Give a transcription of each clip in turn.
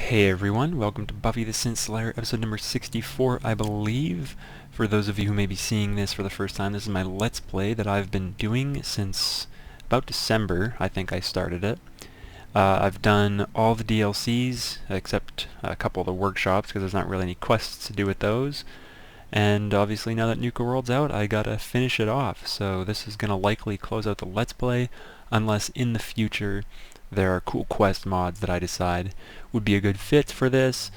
Hey everyone, welcome to Buffy the Synth Slayer, episode number 64, I believe. For those of you who may be seeing this for the first time, this is my Let's Play that I've been doing since about December. I think I started it. I've done all the DLCs, except a couple of the workshops, because there's not really any quests to do with those. And obviously now that Nuka World's out, I gotta finish it off, so this is gonna likely close out the Let's Play, unless in the future there are cool quest mods that I decide would be a good fit for this,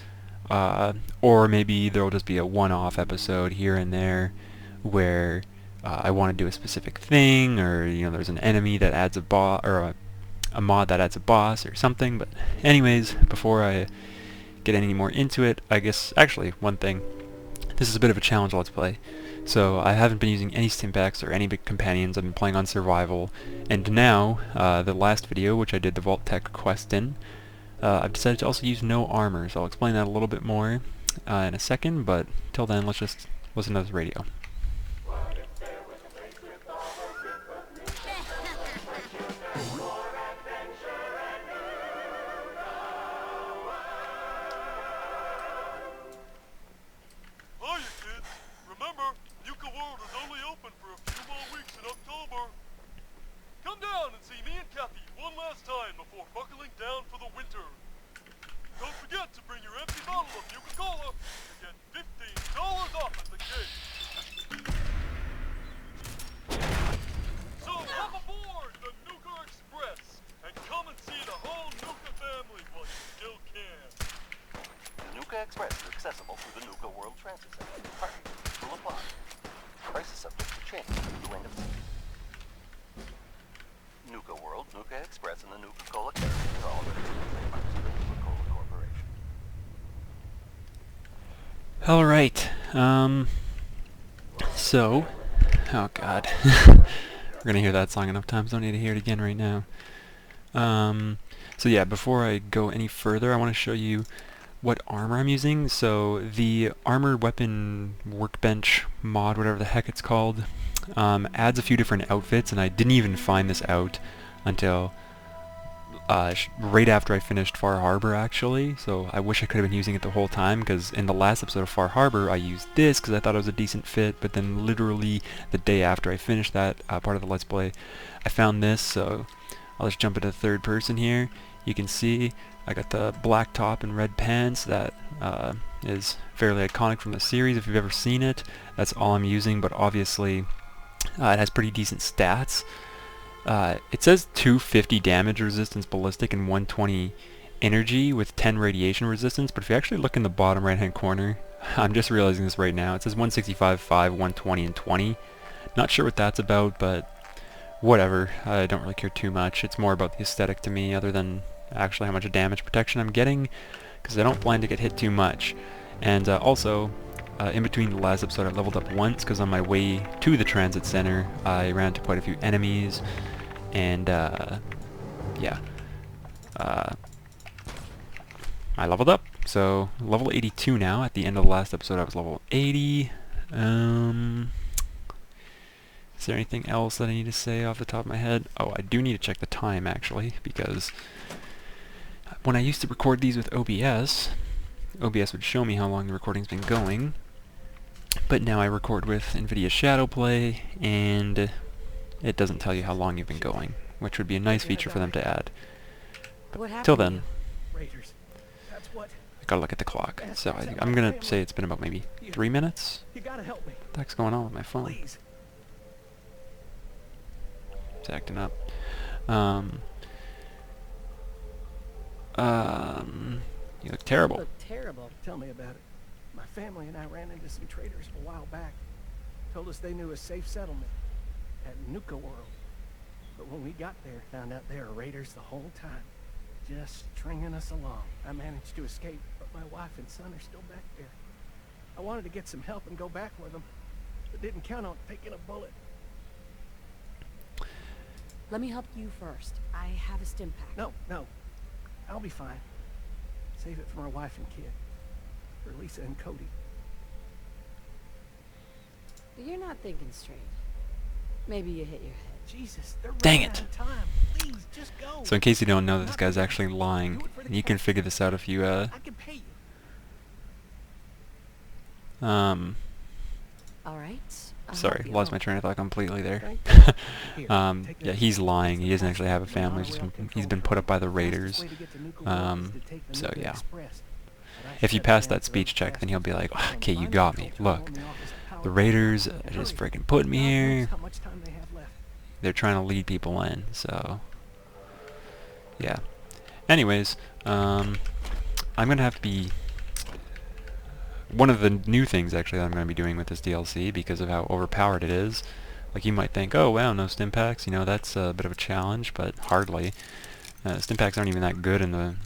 or maybe there'll just be a one-off episode here and there where I want to do a specific thing, or there's an enemy that adds a boss, or a mod that adds a boss or something. But anyways, before I get any more into it, I guess actually one thing. This is a bit of a challenge Let's Play. So I haven't been using any Stimpaks or any big companions. I've been playing on survival, and now the last video, which I did the Vault Tech quest in, I've decided to also use no armor. So I'll explain that a little bit more in a second. But till then, let's just listen to this radio. Hiya, kids. Remember, Nuka World is only open for a few more weeks in October. Come down and see me and Kathy one last time before buckling down for the winter. Don't forget to bring your empty bottle of Nuka Cola to get $15 off at the gate. So come aboard the Nuka Express and come and see the whole Nuka family while you still can. The Nuka Express is accessible through the Nuka World Transit Center. Parking will apply. Prices subject to change through the end of the season. Nuka World, Nuka Express, and the Nuka Cola characters are all registered trademarks of the Nuka Cola Corporation. Alright, so, oh god, we're gonna hear that song enough times, don't need to hear it again right now. So yeah, before I go any further, I want to show you what armor I'm using. So the armored weapon workbench mod, whatever the heck it's called, adds a few different outfits, and I didn't even find this out until right after I finished Far Harbor, actually. So I wish I could have been using it the whole time, because in the last episode of Far Harbor I used this because I thought it was a decent fit, but then literally the day after I finished that part of the Let's Play, I found this. So I'll just jump into third person here. You can see I got the black top and red pants. That is fairly iconic from the series if you've ever seen it. That's all I'm using, but obviously it has pretty decent stats. It says 250 damage resistance ballistic and 120 energy with 10 radiation resistance, but if you actually look in the bottom right hand corner, I'm just realizing this right now, it says 165, 5, 120, and 20. Not sure what that's about, but whatever. I don't really care too much. It's more about the aesthetic to me, other than actually how much damage protection I'm getting, because I don't plan to get hit too much. And also, in between the last episode, I leveled up once, because on my way to the transit center, I ran into quite a few enemies, and yeah, I leveled up. So level 82 now. At the end of the last episode, I was level 80. Is there anything else that I need to say off the top of my head? Oh, I do need to check the time, actually, because when I used to record these with OBS would show me how long the recording's been going, but now I record with NVIDIA Shadowplay, and it doesn't tell you how long you've been going, which would be a nice feature for them to add. But till then, I gotta look at the clock. So I think I'm gonna say it's been about maybe 3 minutes. What the heck's going on with my phone? It's acting up. You look terrible. You look terrible. Tell me about it. My family and I ran into some traders a while back. Told us they knew a safe settlement at Nuka World. But when we got there, found out they were raiders the whole time, just stringing us along. I managed to escape, but my wife and son are still back there. I wanted to get some help and go back with them, but didn't count on taking a bullet. Let me help you first. I have a Stimpak. No. I'll be fine. Save it for my wife and kid. For Lisa and Cody. But you're not thinking straight. Maybe you hit your head. Jesus, they're Dang running it. out of time. Please, just go. So in case you don't know, this guy's actually lying. And you can figure this out if you, I can pay you. All right. I'll Sorry, help you lost my out. train of thought completely there. Thank you. Here, take Yeah, this. he's lying. It's He the doesn't actually have a fastest way to family. monorail He's been put up by the control. Raiders. Fastest way to get to Nuka World is to take the So Nuka yeah. Express. But I If you shut pass down that for speech check, then he'll be like, fast okay, you mind got me. control Look, terminal in the office of power the Raiders are control. just Hurry. freaking putting me God knows here. how much time they have left. They're trying to lead people in, so yeah. Anyways, I'm gonna have to be one of the new things actually that I'm gonna be doing with this DLC because of how overpowered it is. Like you might think, oh wow, no Stimpaks, you know, that's a bit of a challenge, but hardly. Stimpaks aren't even that good in the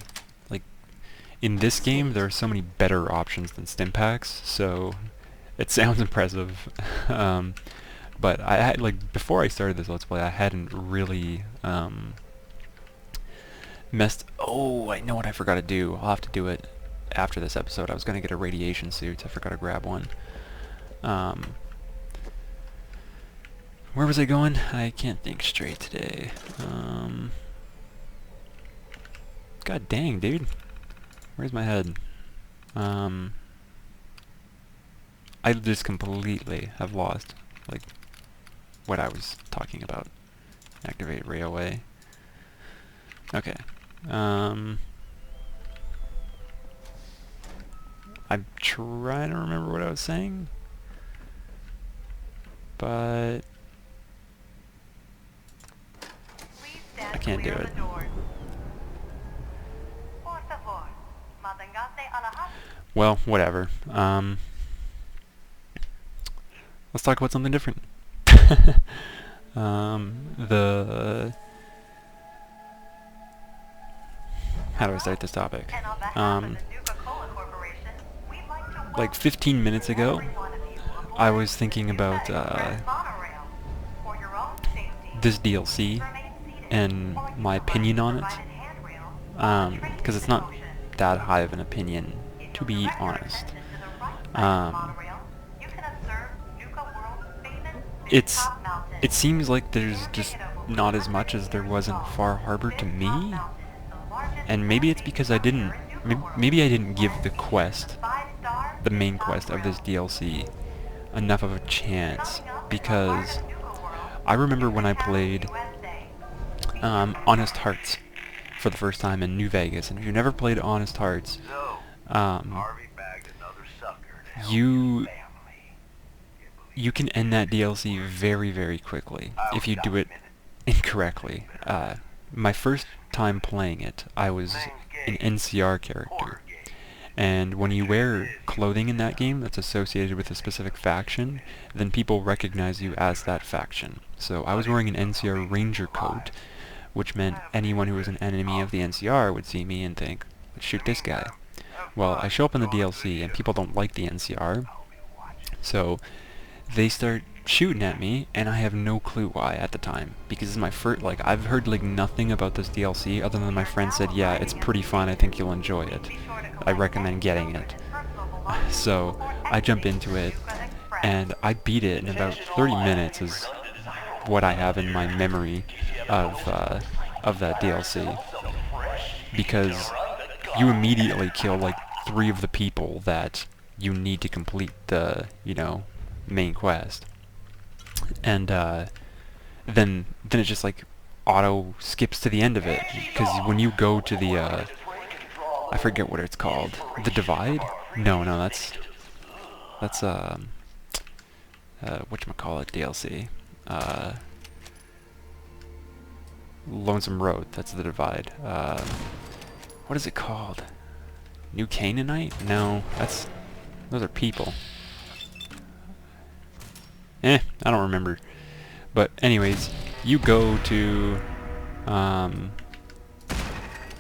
in this game. There are so many better options than Stimpaks, so it sounds impressive. But I had, like, before I started this Let's Play, I hadn't really oh, I know what I forgot to do. I'll have to do it after this episode. I was gonna get a radiation suit. I forgot to grab one. Where was I going? I can't think straight today. God dang, dude. Where's my head? I just completely have lost, like, what I was talking about. Activate railway. Okay. I'm trying to remember what I was saying, but I can't do it. Well, whatever. Let's talk about something different. How do I start this topic? Like 15 minutes ago, I was thinking about this DLC and my opinion on it, because it's not that high of an opinion, to be honest. It seems like there's just not as much as there was in Far Harbor to me, and maybe it's because I didn't, maybe I didn't give the quest, the main quest of this DLC, enough of a chance, because I remember when I played Honest Hearts for the first time in New Vegas, and if you've never played Honest Hearts, you can end that DLC very, very quickly if you do it incorrectly. My first time playing it, I was an NCR character, and when you wear clothing in that game that's associated with a specific faction, then people recognize you as that faction. So I was wearing an NCR Ranger coat, which meant anyone who was an enemy of the NCR would see me and think, let's shoot this guy. Well, I show up in the DLC and people don't like the NCR, so they start shooting at me, and I have no clue why at the time, because it's my first, like, I've heard like nothing about this DLC other than my friend said, yeah, it's pretty fun, I think you'll enjoy it, I recommend getting it. So I jump into it, and I beat it in about 30 minutes is what I have in my memory of that DLC, because you immediately kill like 3 of the people that you need to complete the, you know, main quest, and then it just like auto skips to the end of it, because when you go to the I forget what it's called, the Divide? No, that's whatchamacallit DLC, Lonesome Road, that's the Divide. What is it called? New Canaanite? No, those are people. I don't remember. But anyways, you go to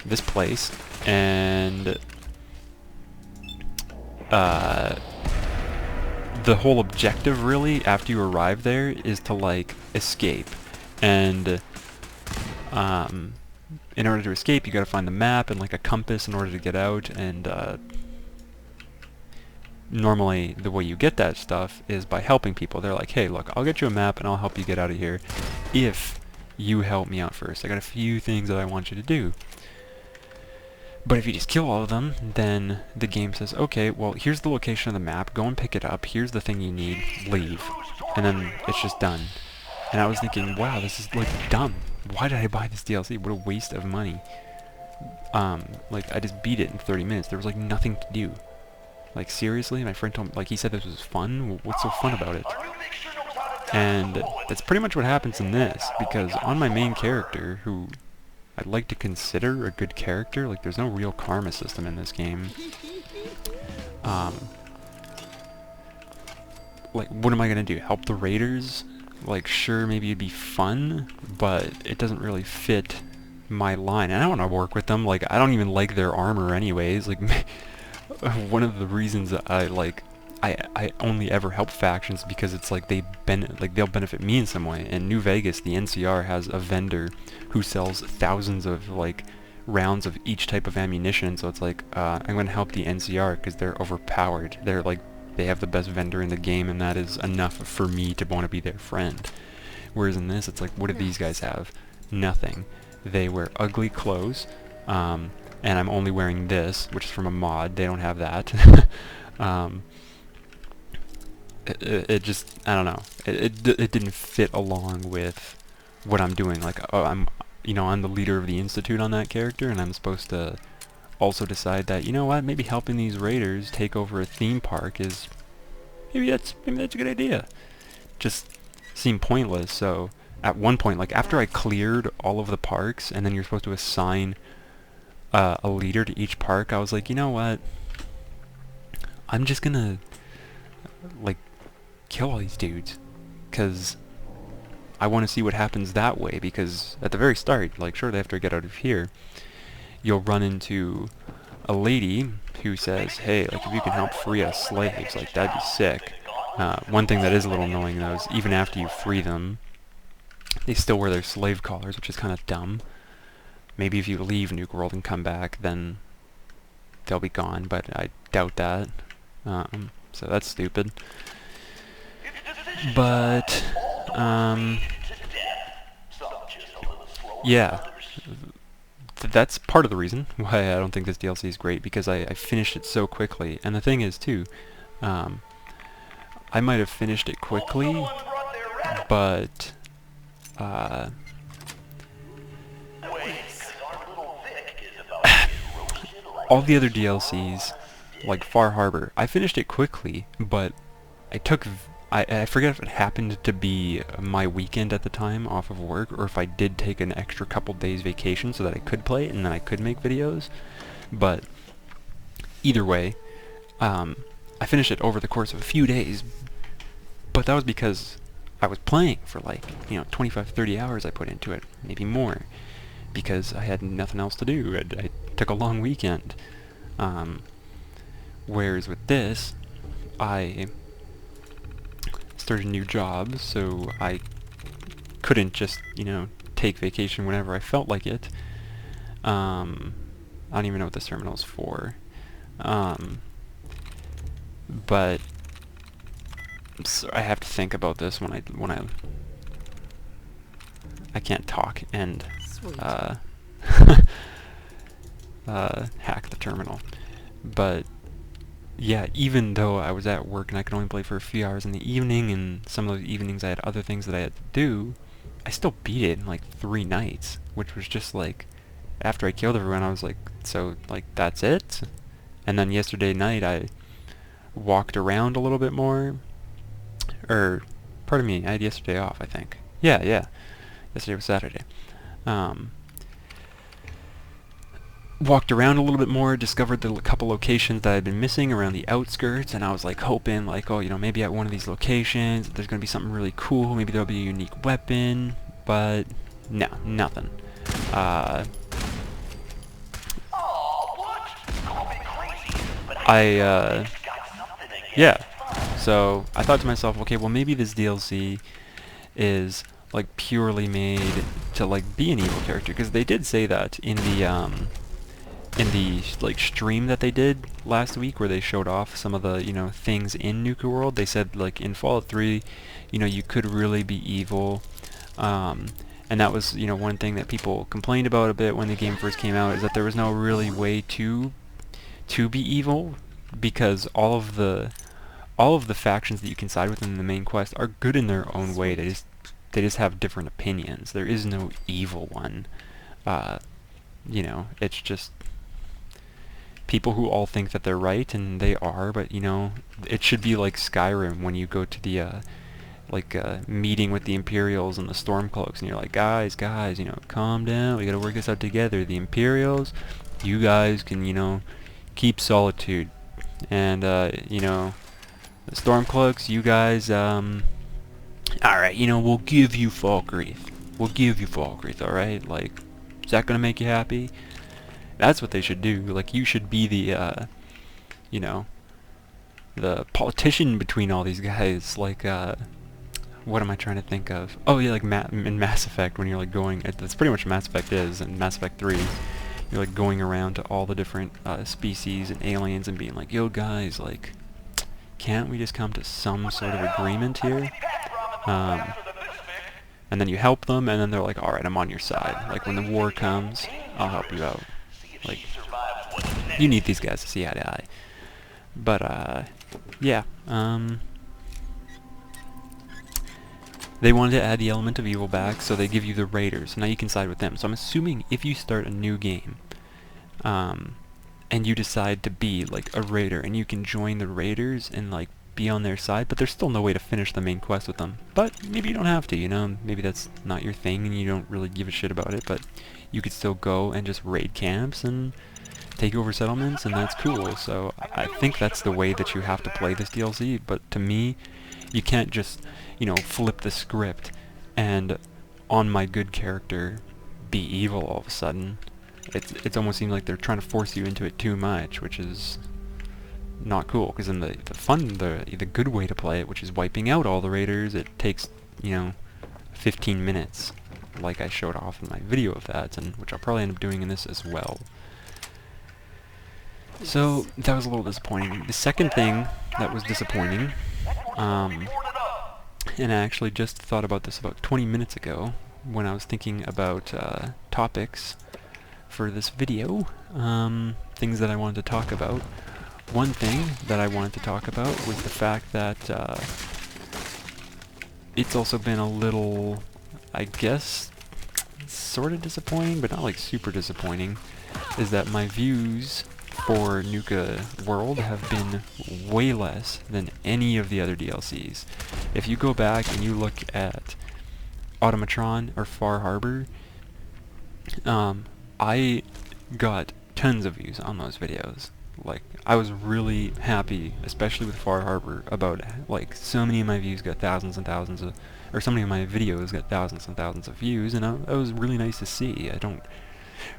this place, and the whole objective really after you arrive there is to like escape, and in order to escape you gotta find the map and like a compass in order to get out, and normally the way you get that stuff is by helping people. They're like, hey, look, I'll get you a map and I'll help you get out of here if you help me out first. I got a few things that I want you to do. But if you just kill all of them, then the game says, okay, well, here's the location of the map, go and pick it up, here's the thing you need, leave. And then it's just done. And I was thinking, wow, this is, like, dumb. Why did I buy this DLC? What a waste of money. Like, I just beat it in 30 minutes. There was, like, nothing to do. Like, seriously? My friend told me, like, he said this was fun? What's so fun about it? And that's pretty much what happens in this, because on my main character, who I'd like to consider a good character, like, there's no real karma system in this game. Like, what am I gonna do? Help the raiders? Like, sure, maybe it'd be fun, but it doesn't really fit my line. And I don't want to work with them. Like, I don't even like their armor anyways. Like, one of the reasons that I only ever help factions because it's like they'll benefit me in some way. In New Vegas, the NCR has a vendor who sells thousands of, like, rounds of each type of ammunition, so it's like, I'm gonna help the NCR because they're overpowered. They're like, they have the best vendor in the game, and that is enough for me to want to be their friend. Whereas in this, it's like, what do these guys have? Nothing. They wear ugly clothes, and I'm only wearing this, which is from a mod. They don't have that. It just, I don't know. It didn't fit along with what I'm doing. Like, I'm the leader of the Institute on that character, and I'm supposed to also decide that, you know what, maybe helping these raiders take over a theme park is, maybe that's a good idea. Just seemed pointless. So at one point, like, after I cleared all of the parks, and then you're supposed to assign a leader to each park, I was like, you know what, I'm just gonna, like, kill all these dudes, because I want to see what happens that way. Because at the very start, like, shortly after I get out of here, you'll run into a lady who says, hey, like, if you can help free us slaves, like, that'd be sick. One thing that is a little annoying, though, is even after you free them, they still wear their slave collars, which is kind of dumb. Maybe if you leave Nuka World and come back, then they'll be gone, but I doubt that. So that's stupid. But, yeah. That's part of the reason why I don't think this DLC is great, because I finished it so quickly. And the thing is, too, I might have finished it quickly, but all the other DLCs, like Far Harbor, I finished it quickly, but I forget if it happened to be my weekend at the time off of work, or if I did take an extra couple days vacation so that I could play it and then I could make videos. But either way, I finished it over the course of a few days, but that was because I was playing for, like, 25-30 hours I put into it, maybe more, because I had nothing else to do. I took a long weekend. Whereas with this, I started a new job, so I couldn't just, take vacation whenever I felt like it. I don't even know what this terminal's for. But so I have to think about this when I can't talk and hack the terminal. But yeah, even though I was at work and I could only play for a few hours in the evening, and some of those evenings I had other things that I had to do, I still beat it in, like, 3 nights, which was just, like, after I killed everyone, I was like, so, like, that's it? And then yesterday night, I walked around a little bit more, or, pardon me, I had yesterday off, I think. Yeah, yesterday was Saturday. Walked around a little bit more, discovered the couple locations that I'd been missing around the outskirts, and I was, like, hoping, like, oh, maybe at one of these locations there's gonna be something really cool, maybe there'll be a unique weapon, but no, nothing. Yeah, so I thought to myself, okay, well, maybe this DLC is, like, purely made to, like, be an evil character, because they did say that in the in the like stream that they did last week, where they showed off some of the things in Nuka World, they said like in Fallout 3, you could really be evil, and that was one thing that people complained about a bit when the game first came out, is that there was no really way to be evil, because all of the factions that you can side with in the main quest are good in their own way. They just have different opinions. There is no evil one. It's just people who all think that they're right, and they are, but it should be like Skyrim, when you go to the meeting with the Imperials and the Stormcloaks, and you're like, guys, calm down, we gotta work this out together. The Imperials, you guys can, keep Solitude, and, the Stormcloaks, you guys, alright, we'll give you Falkreath. Alright? Like, is that gonna make you happy? That's what they should do. Like, you should be the, the politician between all these guys. Like, what am I trying to think of? Oh, yeah, like in Mass Effect, when you're, like, going... That's pretty much what Mass Effect is, in Mass Effect 3. You're, like, going around to all the different species and aliens and being like, yo, guys, like, can't we just come to some sort of agreement here? And then you help them, and then they're like, alright, I'm on your side. Like, when the war comes, I'll help you out. Like, you need these guys to see eye to eye. But, yeah, they wanted to add the element of evil back, so they give you the raiders. Now you can side with them. So I'm assuming if you start a new game, and you decide to be, like, a raider, and you can join the raiders and, like, be on their side, but there's still no way to finish the main quest with them. But maybe you don't have to, maybe that's not your thing and you don't really give a shit about it, but you could still go and just raid camps and take over settlements, and that's cool. So I think that's the way that you have to play this DLC, but to me, you can't just, flip the script and on my good character be evil all of a sudden. It almost seems like they're trying to force you into it too much, which is not cool, because in the good way to play it, which is wiping out all the raiders, it takes 15 minutes, like I showed off in my video of that, and which I'll probably end up doing in this as well. So that was a little disappointing. The second thing that was disappointing, and I actually just thought about this about 20 minutes ago when I was thinking about topics for this video, things that I wanted to talk about. One thing that I wanted to talk about was the fact that it's also been a little, I guess, sort of disappointing, but not like super disappointing, is that my views for Nuka World have been way less than any of the other DLCs. If you go back and you look at Automatron or Far Harbor, I got tons of views on those videos. Like, I was really happy, especially with Far Harbor, about, like, so many of my views got thousands and thousands of, or so many of my videos got thousands and thousands of views, and it was really nice to see. I don't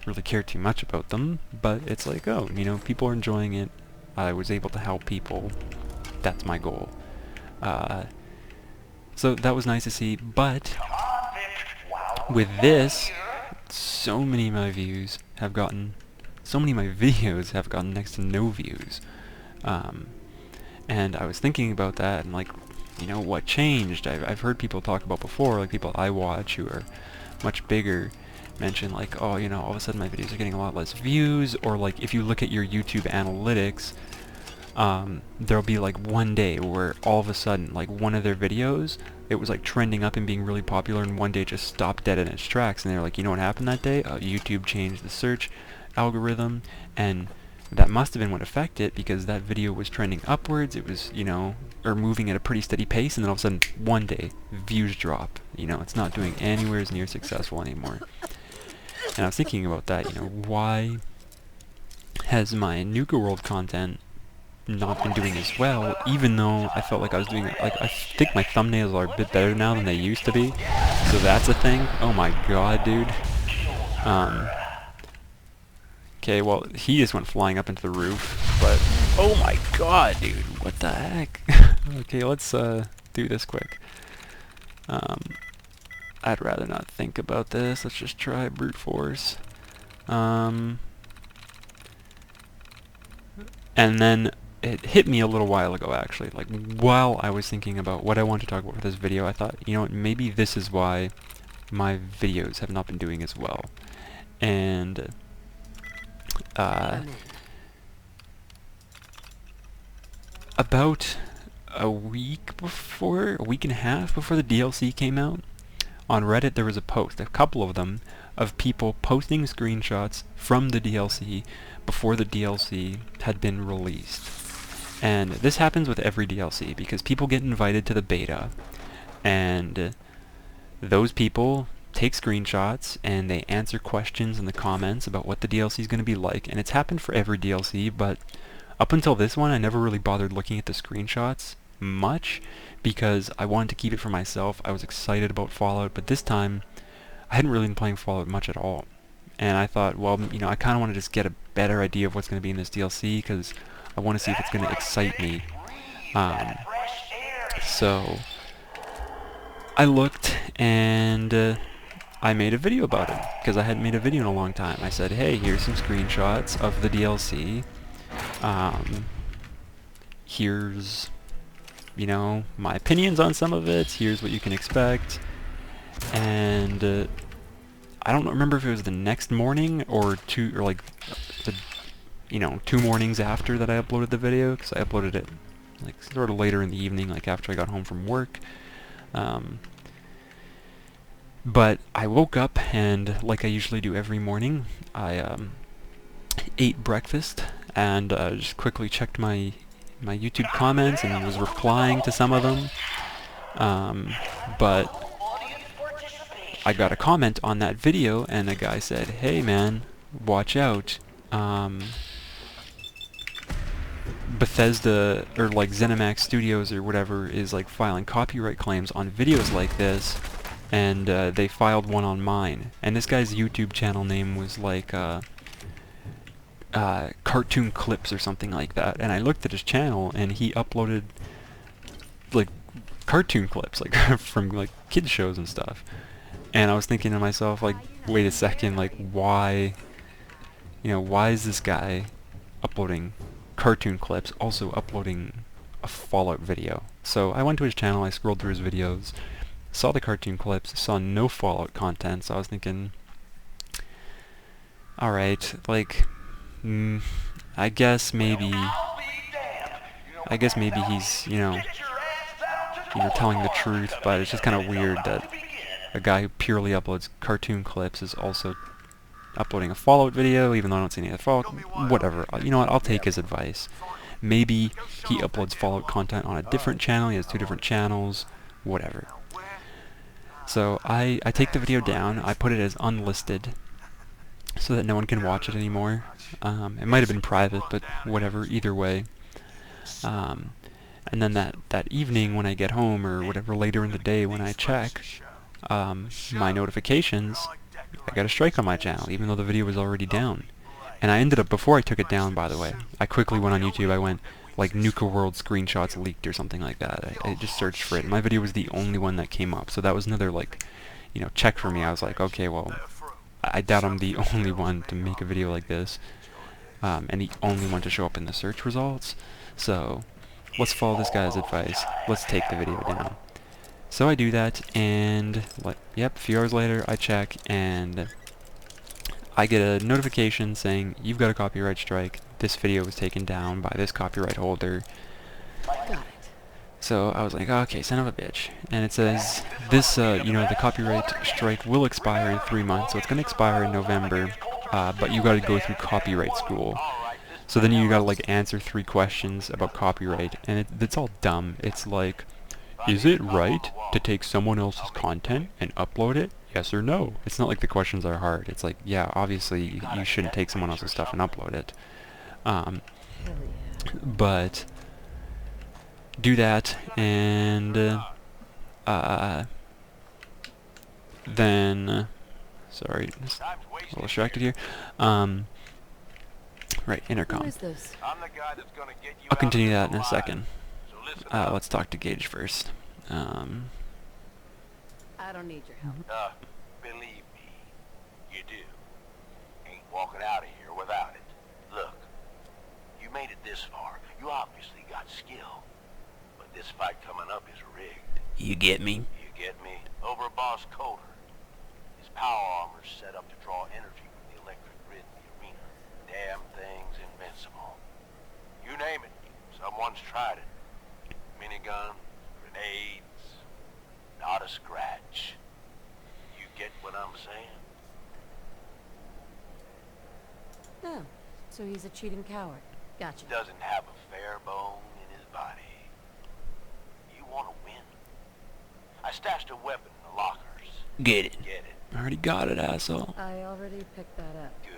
really care too much about them, but it's like, oh, people are enjoying it. I was able to help people. That's my goal. So that was nice to see, but with this, so many of my videos have gotten next to no views. And I was thinking about that, and like, what changed? I've heard people talk about before, like people I watch who are much bigger, mention like, oh, all of a sudden my videos are getting a lot less views, or like if you look at your YouTube analytics, there'll be like one day where all of a sudden, like one of their videos, it was like trending up and being really popular, and one day it just stopped dead in its tracks, and they're like, what happened that day? YouTube changed the search algorithm, and that must have been what affected it, because that video was trending upwards, it was, or moving at a pretty steady pace, and then all of a sudden, one day, views drop. It's not doing anywhere as near successful anymore. And I was thinking about that, why has my Nuka World content not been doing as well, even though I felt like I was doing it. Like, I think my thumbnails are a bit better now than they used to be, so that's a thing. Oh my god, dude. Okay, well, he just went flying up into the roof, but oh my god, dude, what the heck? Okay, let's do this quick. I'd rather not think about this. Let's just try brute force. And then it hit me a little while ago, actually. Like, while I was thinking about what I want to talk about for this video, I thought, you know what, maybe this is why my videos have not been doing as well. And about a week and a half before the DLC came out, on Reddit there was a post, a couple of them, of people posting screenshots from the DLC before the DLC had been released. And this happens with every DLC, because people get invited to the beta, and those people take screenshots and they answer questions in the comments about what the DLC is going to be like, and it's happened for every DLC, but up until this one I never really bothered looking at the screenshots much, because I wanted to keep it for myself. I was excited about Fallout, but this time I hadn't really been playing Fallout much at all. And I thought, well, you know, I kind of want to just get a better idea of what's going to be in this DLC, because I want to see if it's going to excite me. So I looked, and I made a video about it, because I hadn't made a video in a long time. I said, hey, here's some screenshots of the DLC. Here's, you know, my opinions on some of it. Here's what you can expect. And I don't remember if it was the next morning or two mornings after that I uploaded the video, because I uploaded it like sort of later in the evening, like after I got home from work. But I woke up, and like I usually do every morning, I ate breakfast and just quickly checked my YouTube comments and was replying to some of them. But I got a comment on that video, and a guy said, hey man, watch out. Bethesda, or like ZeniMax Studios or whatever, is like filing copyright claims on videos like this, and they filed one on mine. And this guy's YouTube channel name was like Cartoon Clips or something like that. And I looked at his channel, and he uploaded like cartoon clips, like from like kids shows and stuff. And I was thinking to myself, like, wait a second, like, why is this guy uploading cartoon clips, also uploading a Fallout video? So I went to his channel, I scrolled through his videos, saw the cartoon clips, saw no Fallout content, so I was thinking, alright, like, I guess maybe he's, you know, telling the truth, but it's just kind of weird that a guy who purely uploads cartoon clips is also uploading a Fallout video, even though I don't see any of the Fallout. Whatever. You know what? I'll take his advice. Maybe he uploads Fallout content on a different channel. He has two different channels. Whatever. So I take the video down. I put it as unlisted so that no one can watch it anymore. It might have been private, but whatever. Either way. And then that evening when I get home, or whatever, later in the day when I check my notifications, I got a strike on my channel, even though the video was already down. And I ended up, before I took it down, by the way, I quickly went on YouTube. I went, like, Nuka World screenshots leaked or something like that. I just searched for it, and my video was the only one that came up. So that was another, like, you know, check for me. I was like, okay, well, I doubt I'm the only one to make a video like this, and the only one to show up in the search results. So let's follow this guy's advice. Let's take the video down. So I do that, and yep, a few hours later I check, and I get a notification saying, you've got a copyright strike. This video was taken down by this copyright holder. Got it. So I was like, okay, son of a bitch. And it says, this, you know, the copyright strike will expire in 3 months, so it's going to expire in November, but you got to go through copyright school. So then you got to, like, answer 3 questions about copyright, and it's all dumb. It's like, is it right to take someone else's content and upload it? Yes or no? It's not like the questions are hard. It's like, yeah, obviously you shouldn't take someone else's stuff and upload it. But do that, and then, sorry, just a little distracted here. Right, intercom. Who is this? I'll continue that in a second. Let's talk to Gage first. I don't need your help. Believe me, you do. Ain't walking out of here without it. Look, you made it this far, you obviously got skill. But this fight coming up is rigged. You get me? You get me? Overboss Colter. His power armor's set up to draw energy from the electric grid in the arena. Damn thing's invincible. You name it, someone's tried it. Minigun, grenades, not a scratch. You get what I'm saying? Oh, so he's a cheating coward. Gotcha. Doesn't have a fair bone in his body. You want to win? I stashed a weapon in the lockers. Get it. Get it. I already got it, asshole. I already picked that up. Good.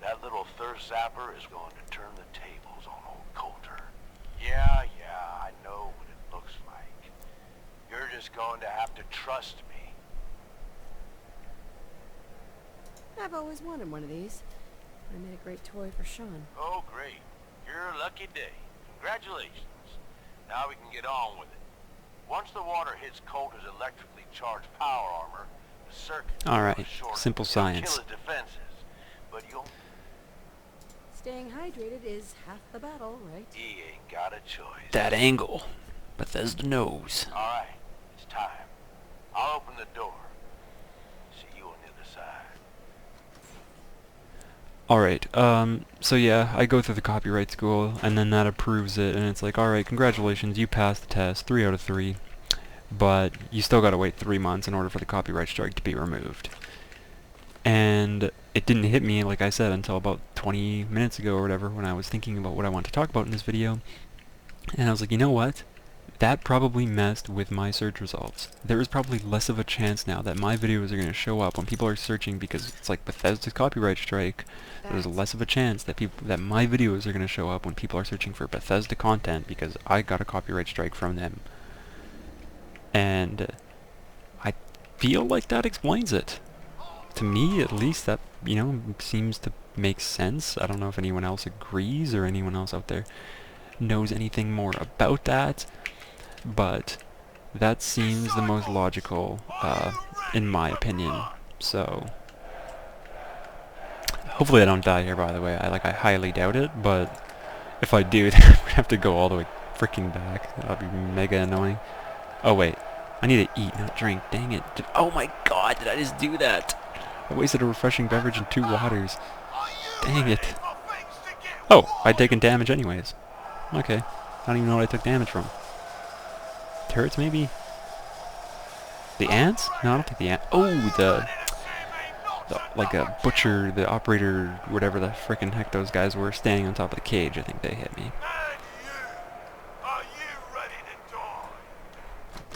That little thirst zapper is going to turn the tables on old Colter. Yeah, I know what it looks like. You're just going to have to trust me. I've always wanted one of these. I made a great toy for Sean. Oh, great. You're a lucky day. Congratulations. Now we can get on with it. Once the water hits Colter's electrically charged power armor, the circuit... Alright, simple It'll science. kill his defenses, but you'll... Staying hydrated is half the battle, right? He ain't got a choice. That angle. Bethesda knows. Alright, it's time. I'll open the door. See you on the other side. Alright, so yeah, I go through the copyright school, and then that approves it, and it's like, alright, congratulations, you passed the test, 3 out of 3, but you still gotta wait 3 months in order for the copyright strike to be removed. And it didn't hit me, like I said, until about 20 minutes ago or whatever, when I was thinking about what I want to talk about in this video, and I was like, you know what? That probably messed with my search results. There is probably less of a chance now that my videos are going to show up when people are searching because it's like Bethesda's copyright strike. There's less of a chance that my videos are going to show up when people are searching for Bethesda content because I got a copyright strike from them. And I feel like that explains it. To me, at least, that, you know, seems to make sense. I don't know if anyone else agrees or anyone else out there knows anything more about that. But that seems the most logical, in my opinion. So hopefully I don't die here, by the way. I highly doubt it, but if I do, then I'm gonna have to go all the way freaking back. That'll be mega annoying. Oh wait, I need to eat, not drink. Dang it! Oh my God, did I just do that? I wasted a refreshing beverage and 2 waters. Dang it! Oh, I'd taken damage anyways. Okay, I don't even know what I took damage from. Turrets, maybe? The ants? No, I don't think the ants. Oh, the like a butcher, the operator, whatever the frickin' heck those guys were, standing on top of the cage. I think they hit me. Are you ready to die?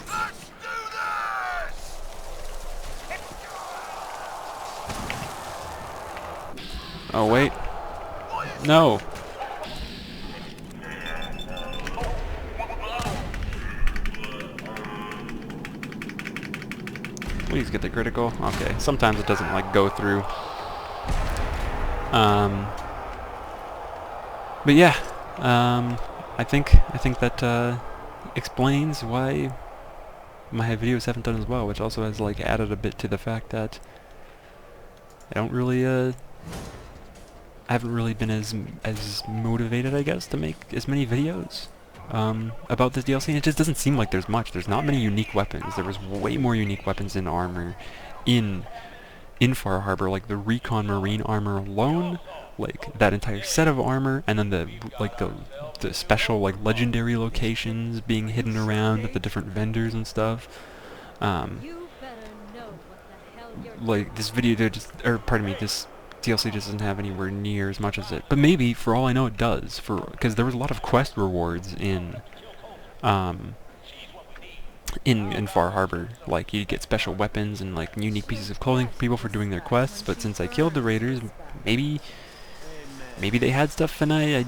Let's do this! Oh wait, no. Please get the critical. Okay, sometimes it doesn't like go through. But yeah, I think that explains why my videos haven't done as well, which also has like added a bit to the fact that I don't really I haven't really been as motivated, I guess, to make as many videos about this DLC. And it just doesn't seem like there's much. There's not many unique weapons. There was way more unique weapons in armor in Far Harbor, like the Recon Marine armor alone, like that entire set of armor, and then the special like legendary locations being hidden around at the different vendors and stuff. You better know what the hell you're Like this video this DLC just doesn't have anywhere near as much as it. But maybe, for all I know, it does. Because there was a lot of quest rewards in Far Harbor. Like, you get special weapons and, like, unique pieces of clothing for people for doing their quests. But since I killed the raiders, maybe they had stuff and I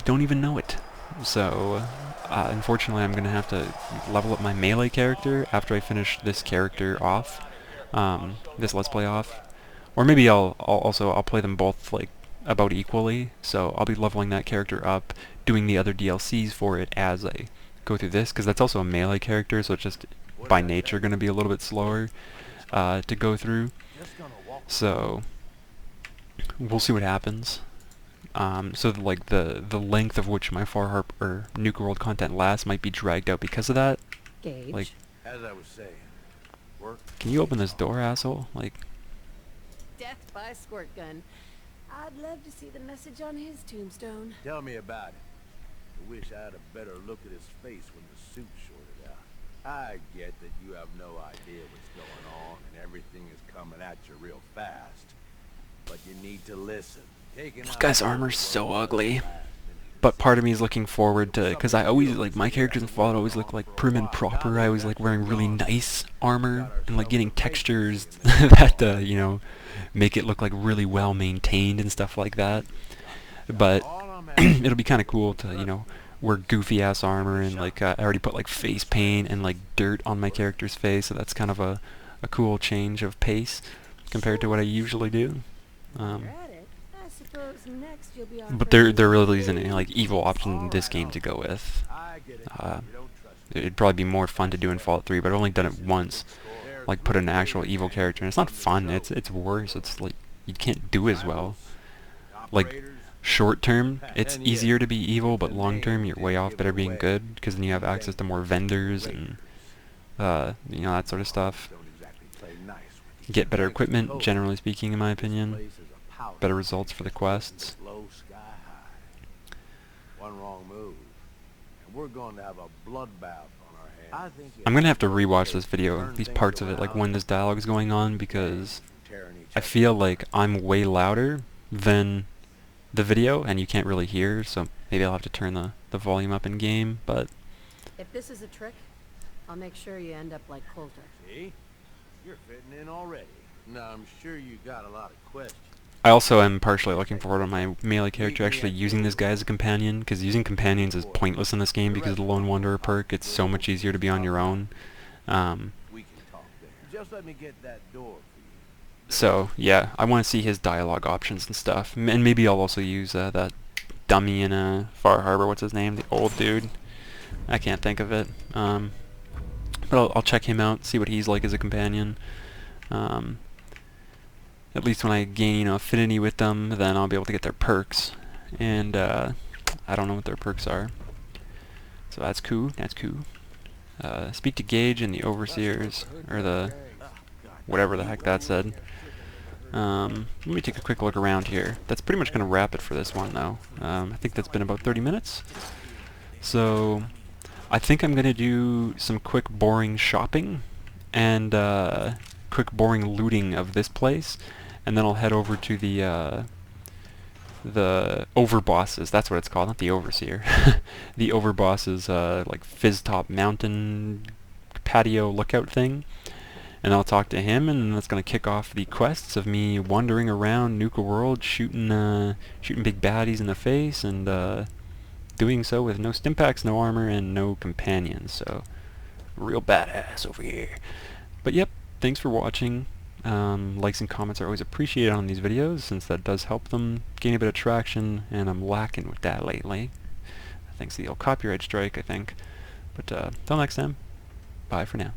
don't even know it. So, unfortunately, I'm going to have to level up my melee character after I finish this character off. This Let's Play off. Or maybe I'll play them both like about equally, so I'll be leveling that character up, doing the other DLCs for it as I go through this, because that's also a melee character, so it's just by nature going to be a little bit slower to go through. So we'll see what happens. so like the length of which my Far Harbor or Nuka World content lasts might be dragged out because of that. Gage. Like, As I was saying, work. can you open this door, asshole? Like, Death by squirt gun. I'd love to see the message on his tombstone. Tell me about it. I wish I had a better look at his face when the suit shorted out. I get that you have no idea what's going on and everything is coming at you real fast. But you need to listen. this guy's armor's so ugly. But part of me is looking forward to, because I always, like, my characters in Fallout always look like prim and proper. I always like wearing really nice armor and like getting textures that, you know, make it look like really well maintained and stuff like that. But it'll be kind of cool to, you know, wear goofy ass armor and like I already put like face paint and like dirt on my character's face, so that's kind of a cool change of pace compared to what I usually do. You're at it. I suppose next you'll be But there really isn't any like evil option in this game to go with. It'd probably be more fun to do in Fallout 3, but I've only done it once. Like put an actual evil character, and it's not fun. It's worse. It's like you can't do as well. Like short term, it's easier to be evil, but long term, you're way off better being good because then you have access to more vendors and you know, that sort of stuff. Get better equipment, generally speaking, in my opinion. Better results for the quests. One wrong move, and we're going to have a bloodbath on our hands. I'm gonna have to rewatch this video, these parts of it, like when this dialogue is going on, because I feel like I'm way louder than the video, and you can't really hear, so maybe I'll have to turn the volume up in game, but... If this is a trick, I'll make sure you end up like Colter. See? You're fitting in already. Now, I'm sure you got a lot of questions. I also am partially looking forward on my melee character actually using this guy as a companion, because using companions is pointless in this game because of the Lone Wanderer perk. It's so much easier to be on your own. We can talk there. Just let me get that door for you. So, yeah, I want to see his dialogue options and stuff. And maybe I'll also use that dummy in Far Harbor, what's his name? The old dude. I can't think of it. But I'll check him out, see what he's like as a companion. At least when I gain, you know, affinity with them, then I'll be able to get their perks. And I don't know what their perks are. So that's cool, that's cool. Speak to Gage and the Overseers, or the... whatever the heck that said. Let me take a quick look around here. That's pretty much going to wrap it for this one, though. I think that's been about 30 minutes. So, I think I'm going to do some quick boring shopping, and quick boring looting of this place, and then I'll head over to the Overbosses, that's what it's called, not the Overseer. The Overbosses, like Fizz Top Mountain patio lookout thing. And I'll talk to him, and that's going to kick off the quests of me wandering around Nuka World, shooting big baddies in the face, and doing so with no Stimpaks, no armor, and no companions. So, real badass over here. But yep, thanks for watching. Likes and comments are always appreciated on these videos, since that does help them gain a bit of traction, and I'm lacking with that lately. Thanks to the old copyright strike, I think. But till next time, bye for now.